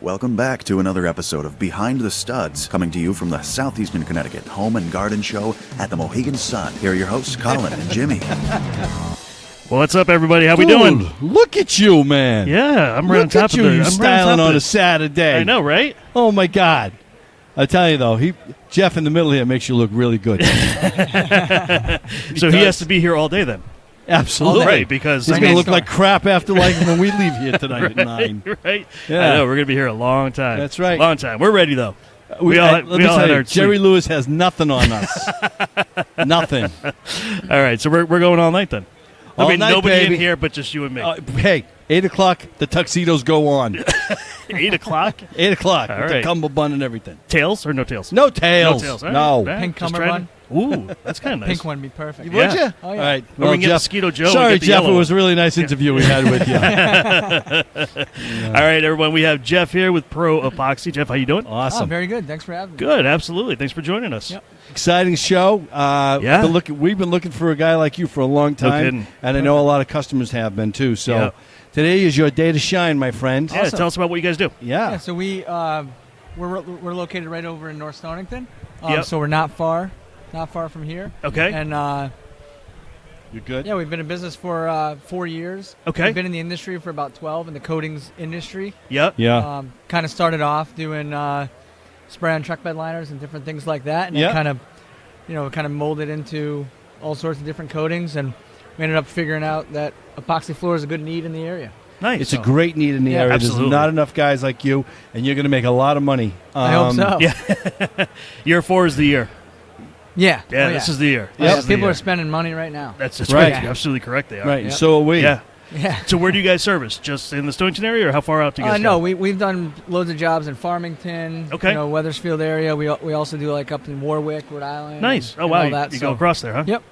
Welcome back to another episode of Behind the Studs, coming to you from the Southeastern Connecticut Home and Garden Show at the Mohegan Sun. Here are your hosts, Colin and Jimmy. Well, what's up, everybody? How we doing? Look at you, man. Yeah, I'm right on top of it. You're styling on a Saturday. I know, right? Oh, my God. I tell you, though, Jeff in the middle here makes you look really good. So he has to be here all day then? Absolutely. Right, because he's going to look like crap after when we leave here tonight right, at 9. Right? Yeah. I know, we're going to be here a long time. That's right. Long time. We're ready, though. Let me tell you, Jerry Lewis has nothing on us. Nothing. All right, so we're going all night then. All I mean, night, nobody baby. in here but just you and me. Hey, 8 o'clock, the tuxedos go on. 8 o'clock? 8 o'clock, All with right. the cummerbund and everything. Tails or no tails? No tails. No tails. All No. right. Pink Just cummerbund. Ooh, that's kind of nice. Pink one would be perfect. Yeah. Would you? Oh, yeah. All right. Or we can get Jeff, Mosquito Joe. sorry, and get the Jeff. yellow It was a really nice interview we had with you. All right, everyone. We have Jeff here with Pro Epoxy. Jeff, how you doing? Awesome. Oh, very good. Thanks for having me. Good, absolutely. Thanks for joining us. Yep. Exciting show. Yeah. We've been looking for a guy like you for a long time. kidding. And I know a lot of customers have been, too. So Yep. today is your day to shine, my friend. Yeah, Awesome. tell us about what you guys do. Yeah, so we're located right over in North Stonington. Yep. So we're not far from here. Okay. And You're good? yeah, we've been in business for 4 years. Okay. We've been in the industry for about 12 in the coatings industry. Yep. Yeah. Kind of started off doing spray on truck bed liners and different things like that, and Yep. it kind of molded into all sorts of different coatings, and we ended up figuring out that epoxy floor is a good need in the area. Nice. It's a great need in the Yeah, area. absolutely. There's not enough guys like you, and you're going to make a lot of money. I hope so. Yeah. Year 4 is the year. Yeah. Yeah, Oh, this is the year. Yep. This is the People year. are spending money right now. That's Right. right. You're absolutely correct. They are. Right, Yep. so are we. Yeah. Yeah. So where do you guys service? Just in the Stonington area, or how far out do you guys No, go? we've done loads of jobs in Farmington, Okay. Weathersfield area. We also do like up in Warwick, Rhode Island. Nice. and Oh, wow. all You, that, you so- go across there, huh? Yep.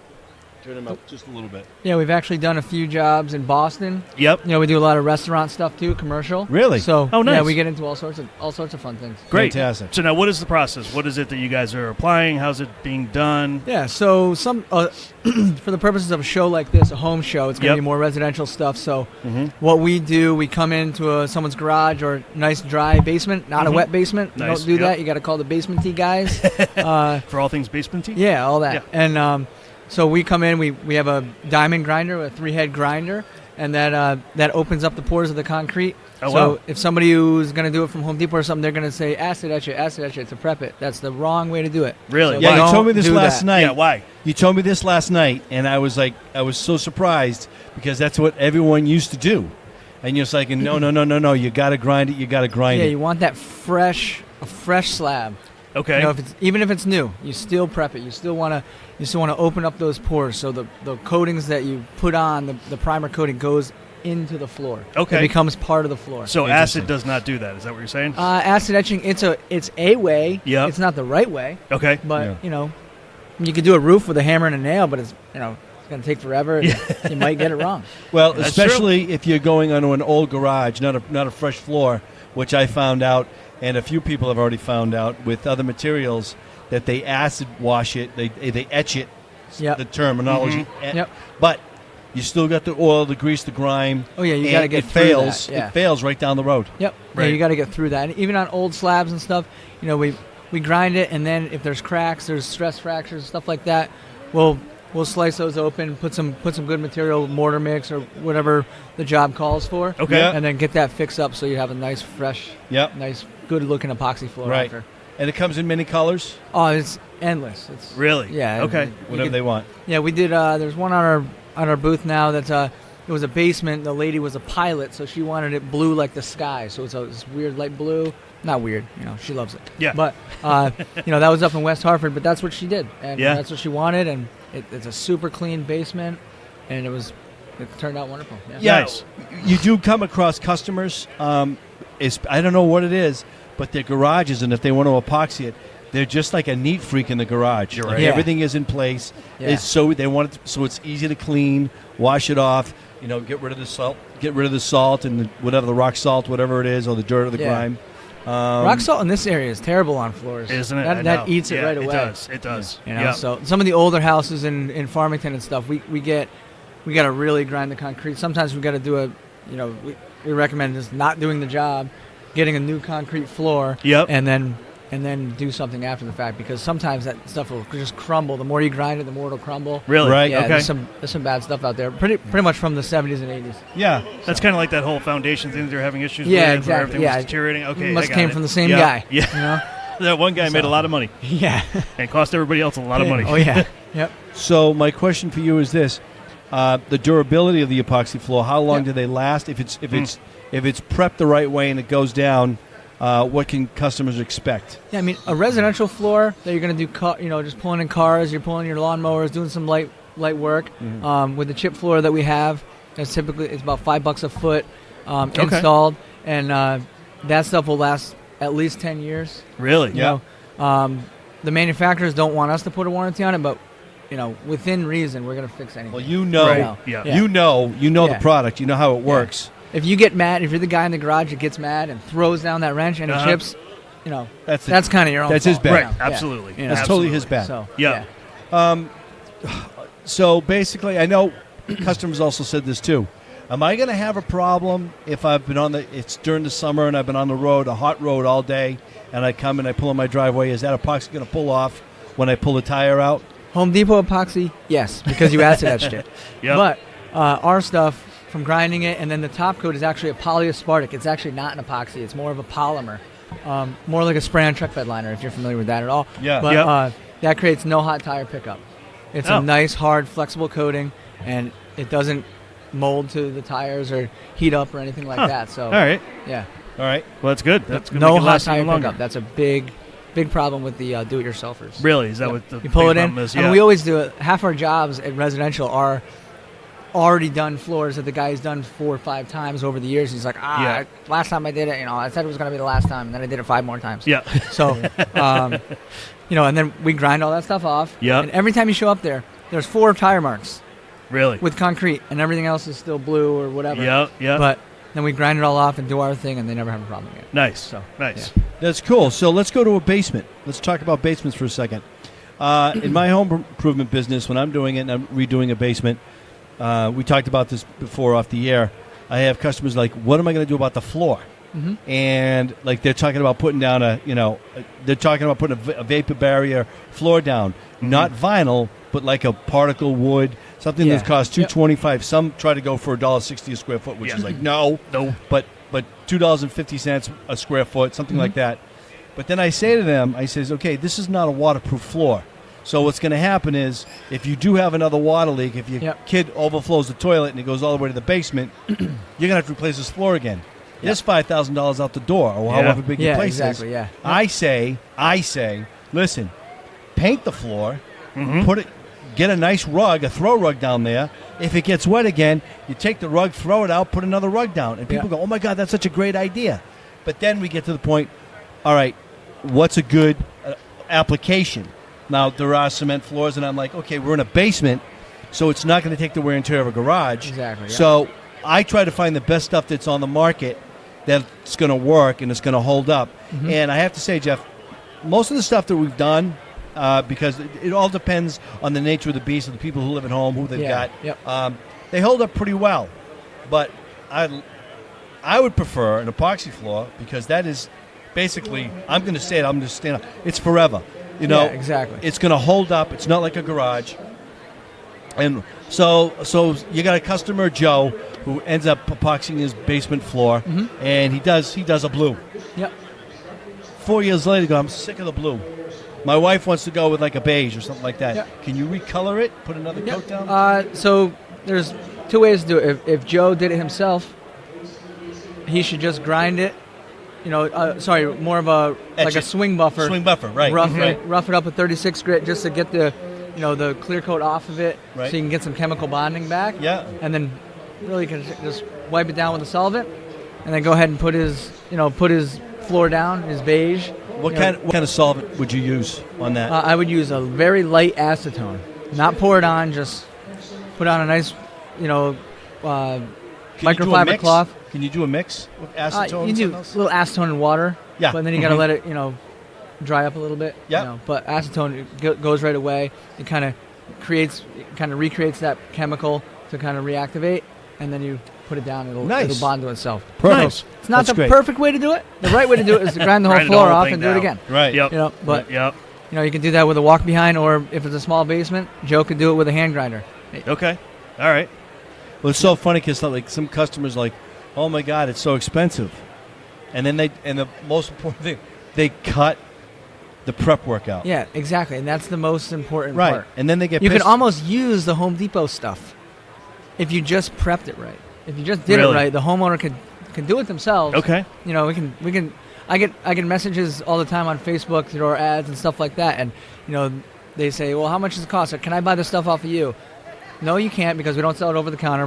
Turn them up just a little bit. Yeah, we've actually done a few jobs in Boston. Yep. We do a lot of restaurant stuff too, commercial. Really? So Oh, nice. yeah, we get into all sorts of fun things. Great. Fantastic. So now what is the process? What is it that you guys are applying? How's it being done? Yeah, so some for the purposes of a show like this, a home show, it's going to Yep. be more residential stuff. So Mm-hmm. what we do, we come into someone's garage or nice dry basement, not a Mhm. wet basement. You Nice, don't do yep. that. You got to call the basement tea guys. For all things basement tea? Yeah, all that. Yeah. And so we come in, we have a diamond grinder, a 3-head grinder, and that opens up the pores of the concrete. Oh, so wow. if somebody who's going to do it from Home Depot or something, they're going to say acid etch it to prep it. That's the wrong way to do it. Really? So Yeah, don't you told me this do last that. night. Yeah, why? You told me this last night, and I was so surprised because that's what everyone used to do. And you're just like, no, you got to grind it, Yeah, you want that fresh slab. Okay. Even if it's new, you still prep it. You still want to open up those pores so the coatings that you put on, the primer coating goes into the floor. Okay. It becomes part of the floor. So Interesting. acid does not do that. Is that what you're saying? Acid etching, it's a way. Yep. It's not the right way, Okay. but Yeah. you could do a roof with a hammer and a nail, but it's going to take forever. And you might get it wrong. Well, That's especially if you're going onto an old garage, not a fresh floor, which I found out, and a few people have already found out with other materials that they acid wash it, they etch it. Yep. The terminology. Yep. But you still got the oil, the grease, the grime. Oh yeah, you and got to get it through fails. that. Yeah. It fails right down the road. Yep. Right. Yeah, you got to get through that. And even on old slabs and stuff, we grind it, and then if there's cracks, there's stress fractures, stuff like that, we'll slice those open, put some good material, mortar mix or whatever the job calls for. Okay. Yeah. And then get that fixed up so you have a nice, fresh, Yep. nice, good-looking epoxy floor Right. after. And it comes in many colors, Oh, it's endless. It's Really? Yeah. Okay. You whatever can- they want. Yeah, we did. There's one on our booth now that's it was a basement. The lady was a pilot, so she wanted it blue like the sky. So it's this weird light blue. Not weird, she loves it. Yeah. But that was up in West Hartford. But that's what she did, and Yeah. that's what she wanted. And it's a super clean basement, and it turned out wonderful. Yeah. Yeah, Nice. you do come across customers. I don't know what it is, but their garages, and if they want to epoxy it, they're just like a neat freak in the garage. You're Like right. Yeah. Everything is in place. Yeah. It's they want it so it's easy to clean, wash it off. Get rid of the salt, and whatever the rock salt, whatever it is, or the dirt or the Yeah. grime. Rock salt in this area is terrible on floors, Isn't it? That, I that know. eats it Yeah, right away. It does. You know, so some of the older houses in Farmington and stuff, we got to really grind the concrete. Sometimes we got to do we recommend just not doing the job getting a new concrete floor. Yep. And then do something after the fact, because sometimes that stuff will just crumble. The more you grind it, the more it'll crumble. Really? Right. Yeah, Okay. there's some bad stuff out there. Pretty much from the 70s and 80s. Yeah. That's kind of like that whole foundation thing they're having issues Yeah, with. exactly. Where everything Yeah. was deteriorating. Okay, Must I got came it. from the same Yeah. guy. Yeah. You know? That one guy made a lot of money Yeah. and cost everybody else a lot of money. Oh yeah. Yep. So my question for you is this: the durability of the epoxy floor. How long Yeah. do they last? If it's prepped the right way and it goes down, what can customers expect? Yeah, I mean, a residential floor that you're going to do, just pulling in cars, you're pulling your lawnmowers, doing some light work. With the chip floor that we have, it's about $5 a foot installed, and that stuff will last at least 10 years. Really? You know, the manufacturers don't want us to put a warranty on it, but within reason, we're going to fix anything. Well, you know, Right. Yeah. Yeah. you know the Yeah. product. You know how it works. If you get mad, if you're the guy in the garage that gets mad and throws down that wrench and it chips, that's kind of your own That's his fault. bad. Right. Yeah. Absolutely. Yeah. That's Absolutely. totally his bad. So, Yeah. So basically, I know customers also said this too. Am I going to have a problem if I've been it's during the summer and I've been on the road, a hot road all day, and I come and I pull in my driveway? Is that epoxy going to pull off when I pull the tire out? Home Depot epoxy, yes, because you acid etched it. Yep. But our stuff, from grinding it, and then the top coat is actually a polyaspartic. It's actually not an epoxy. It's more of a polymer, more like a spray-on truck bed liner, if you're familiar with that at all. Yeah. But Yep. that creates no hot tire pickup. It's Oh. a nice, hard, flexible coating, and it doesn't mold to the tires or heat up or anything like that. So, All right. yeah, All right. Well, that's good. That's good. no Make it hot last tire even longer. pickup. That's a big problem with the do-it-yourselfers. Really? Is that Yep. what the You pull big it in, problem is? and Yeah. we always do it. Half our jobs at residential are already done floors that the guy's done 4 or 5 times over the years. He's like, Yeah. last time I did it, I said it was going to be the last time, and then I did it 5 more times. Yeah. So, and then we grind all that stuff off. Yep. And every time you show up there, there's 4 tire marks Really? with concrete, and everything else is still blue or whatever. Yeah. Yeah. But then we grind it all off and do our thing, and they never have a problem again. Nice. So, Nice. That's cool. So let's go to a basement. Let's talk about basements for a second. In my home improvement business, when I'm doing it and I'm redoing a basement, we talked about this before off the air. I have customers like, what am I going to do about the floor? Mm-hmm. And like they're talking about putting down they're talking about putting a vapor barrier floor down, not vinyl, but like a particle wood, something Yeah. that costs Yep. $2.25. Some try to go for $1.60 a square foot, which Yeah. is like no, but $2.50 a square foot, something like that. But then I say to them, I says, okay, this is not a waterproof floor. So what's going to happen is, if you do have another water leak, if your Yep. kid overflows the toilet and it goes all the way to the basement, you're going to have to replace this floor again. There's $5,000 out the door, or Yeah. however big your Yeah, place exactly, is. yeah. I say, listen, paint the floor, get a nice rug, a throw rug down there. If it gets wet again, you take the rug, throw it out, put another rug down. And people Yeah. go, oh my God, that's such a great idea. But then we get to the point, all right, what's a good application? Now, there are cement floors, and I'm like, okay, we're in a basement, so it's not going to take the wear and tear of a garage. Exactly, yeah. So I try to find the best stuff that's on the market that's going to work and it's going to hold up. Mm-hmm. And I have to say, Jeff, most of the stuff that we've done, because it all depends on the nature of the beast, of the people who live at home, who they've Yeah, got. yep. They hold up pretty well. But I would prefer an epoxy floor, because that is basically, I'm going to say it, I'm just stand up. It's forever. Yeah, exactly. It's going to hold up. It's not like a garage. And so you got a customer, Joe, who ends up epoxying his basement floor, and he does a blue. Yep. 4 years later, he goes, I'm sick of the blue. My wife wants to go with like a beige or something like that. Yep. Can you recolor it? Put another coat down? So there's 2 ways to do it. If Joe did it himself, he should just grind it. More of a Etch like a it. swing buffer. Swing buffer, right. Rough Right. it up with 36 grit just to get the clear coat off of it, Right. so you can get some chemical bonding back. Yeah. And then really can just wipe it down with a solvent, and then go ahead and put his floor down, his beige. What kind of solvent would you use on that? I would use a very light acetone, not pour it on, just put on a nice, Can you do a microfiber mix? cloth. Can you do a mix with acetone? You and do something a else? little acetone and water. Yeah. But then you got to let it, dry up a little bit. Yep. But acetone goes right away. It kind of recreates that chemical to kind of reactivate, and then you put it down. It'll Nice. bond to itself. Perfect. Nice. It's not That's the great. perfect way to do it. The right way to do it is to grind the whole Grind the floor whole off thing and do it down. again. Right. Yep. You know, but Yep. you know, you can do that with a walk behind, or if it's a small basement, Joe could do it with a hand grinder. Okay. All right. Well, it's so funny because like some customers are like, oh my God, it's so expensive, and then the most important thing, they cut the prep work out. Yeah, exactly, and that's the most important Right, part. and then they get You pissed. can almost use the Home Depot stuff if you just prepped it right. If you just did Really? it right, the homeowner can do it themselves. Okay. You know, we can. I get messages all the time on Facebook through our ads and stuff like that, and you know, they say, well, how much does it cost? Or, can I buy this stuff off of you? No, you can't, because we don't sell it over the counter.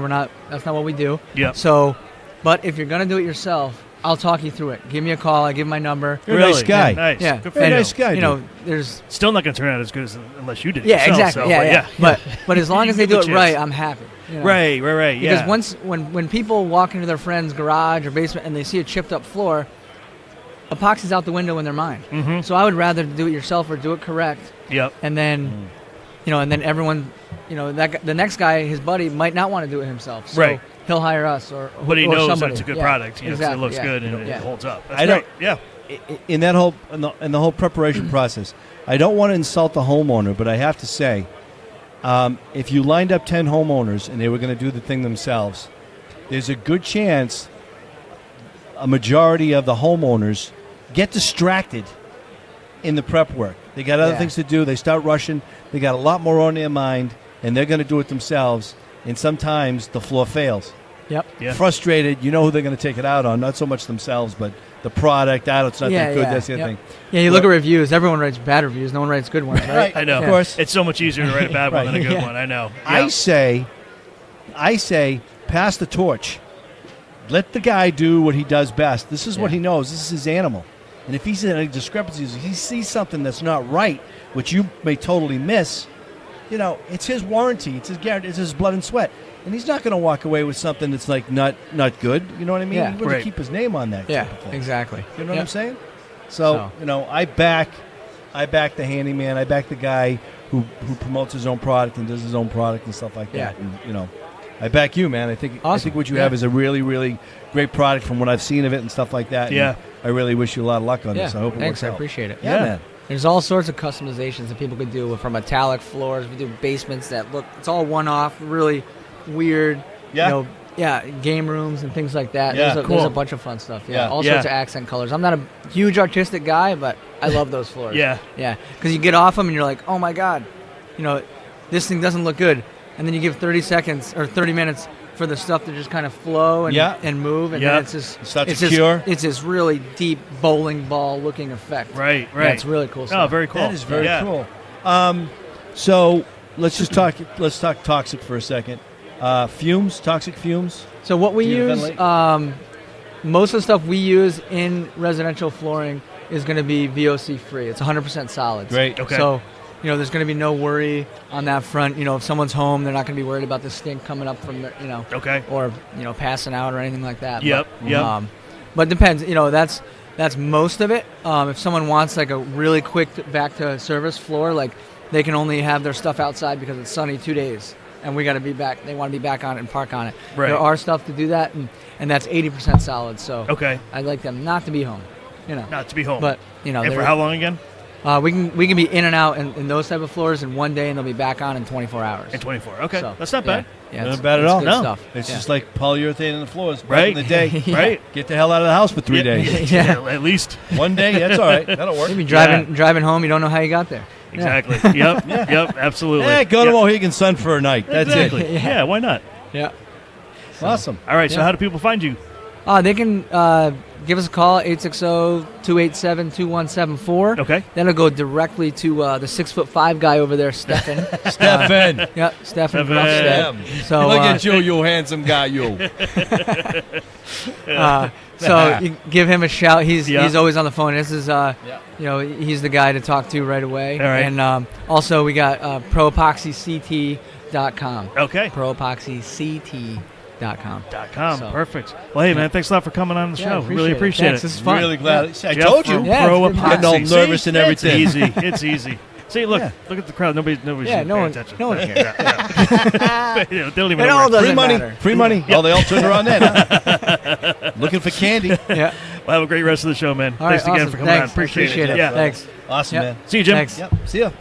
That's not what we do. Yep. So, but if you're gonna do it yourself, I'll talk you through it. Give me a call. I give my number. You're a nice guy. Yeah, nice. Yeah. Good for Very you. nice guy. You know, there's Still not going to turn out as good as unless you did it yeah, yourself. exactly. So, Yeah. But as long as they Give do the it right, chance. I'm happy. You know? Right. Yeah. Because when people walk into their friend's garage or basement and they see a chipped up floor, epoxy's out the window in their mind. Mm-hmm. So I would rather do it yourself or do it correct, Yep. and then, you know, and then everyone, you know, the next guy, his buddy, might not want to do it himself. So Right. he'll hire us or But he or knows somebody. that it's a good Yeah, product. You know, 'cause exactly, it looks yeah. good and Yeah. it holds up. That's I don't- great. Yeah. in that whole in the whole preparation process, I don't want to insult the homeowner, but I have to say, if you lined up 10 homeowners and they were going to do the thing themselves, there's a good chance a majority of the homeowners get distracted in the prep work. They got other Yeah. things to do. They start rushing. They got a lot more on their mind, and they're going to do it themselves. And sometimes the floor fails. Yep. Yeah. Frustrated, you know who they're going to take it out on. Not so much themselves, but the product. It's not that good. That's the other yep. thing. Yeah, you look at reviews. Everyone writes bad reviews. No one writes good ones, right? I know. Of course. It's so much easier to write a bad one Right. than a good Yeah. one. I know. I Yeah. say, pass the torch. Let the guy do what he does best. This is what Yeah. he knows. This is his animal. And if he's in any discrepancies, if he sees something that's not right, which you may totally miss, you know, it's his warranty. It's his guarantee. It's his blood and sweat. And he's not going to walk away with something that's like not good. You know what I mean? Yeah. He wouldn't Right. keep his name on that. Yeah, type of thing. exactly. You know what Yep. I'm saying? So, you know, I back the handyman. I back the guy who promotes his own product and does his own product and stuff like that. Yeah. And, you know, I back you, man. I think Awesome. what you Yeah. have is a really, really great product from what I've seen of it and stuff like that. And Yeah. I really wish you a lot of luck on Yeah, this. I hope it thanks. works I out. appreciate it. Yeah, Yeah. man. There's all sorts of customizations that people could do from metallic floors. We do basements that look, it's all one-off, really weird. Yeah. You know, yeah, game rooms and things like that. Yeah, there's cool. a bunch of fun stuff. Yeah, Yeah. all Yeah. sorts of accent colors. I'm not a huge artistic guy, but I love those floors. Yeah. Yeah, because you get off them and you're like, oh my God, you know, this thing doesn't look good. And then you give 30 seconds or 30 minutes for the stuff to just kind of flow and, Yeah. and move. And Yeah. then it's just, It starts it's to just, cure. it's this really deep bowling ball looking effect. Right. Yeah, it's really cool Oh, stuff. very cool. That is very Yeah. cool. So let's just talk. Let's talk toxic for a second. Fumes, toxic fumes. So what we Do you use, ventilate? most of the stuff we use in residential flooring is going to be VOC free. It's 100% solids. Great. Okay. So, you know, there's going to be no worry on that front. You know, if someone's home, they're not going to be worried about the stink coming up from the, you know, Okay. or, you know, passing out or anything like that. Yep, But, yep. but it depends. You know, that's most of it. If someone wants like a really quick back to service floor, like they can only have their stuff outside because it's sunny 2 days. And we got to be back. They want to be back on it and park on it. Right. There are stuff to do that, and that's 80% solid. So Okay. I'd like them not to be home, you know. Not to be home. But you know, and for they're- how long again? we can be in and out in those type of floors in 1 day, and they'll be back on in 24 hours. In 24. Okay. So, That's not bad. Yeah, Not it's- bad at it's all. good No. stuff. It's Yeah. just like polyurethane in the floors. Back Right. in the day. Yeah. Right? Get the hell out of the house for 3 days. Yeah. At least. 1 day, that's all right. That'll work. Maybe driving home, you don't know how you got there. Yeah. Exactly. Yep. Yep. Absolutely. Yeah, go to Yep. Mohegan Sun for a night. That's Exactly. it. Yeah. Why not? Yeah. Awesome. All right. So Yeah. how do people find you? They can give us a call, 860-287-2174. Okay. That'll go directly to the 6'5" guy over there, Stefan. Stefan. Yeah, Stefan. Stefan. Gruffstead. So, Look at you handsome guy, you. so you give him a shout. He's Yeah. always on the phone. This is you know, he's the guy to talk to right away. All right. And also we got ProEpoxyCT.com. Okay. ProEpoxyCT.com. .com. So- Perfect. Well, hey, man, thanks a lot for coming on the Yeah, show. appreciate Really it. appreciate Thanks. it. This is fun. Really glad. Yeah. I Jeff told from you. Yeah, Pro it's good. Epoxy. Getting all nervous See? and everything. It's easy. It's easy. See, look Yeah. at the crowd. Nobody's Yeah, no paying one, attention. no one cares. They don't even It know all where doesn't Free money. matter. Free money. Oh, they all turned around then. Huh? Looking for candy. Yeah. Well, have a great rest of the show, man. All right, Thanks again awesome. for coming on. Thanks. Appreciate it. it. Yeah. Thanks. Awesome, Yep. man. See you, Jim. Thanks. Yep. See ya.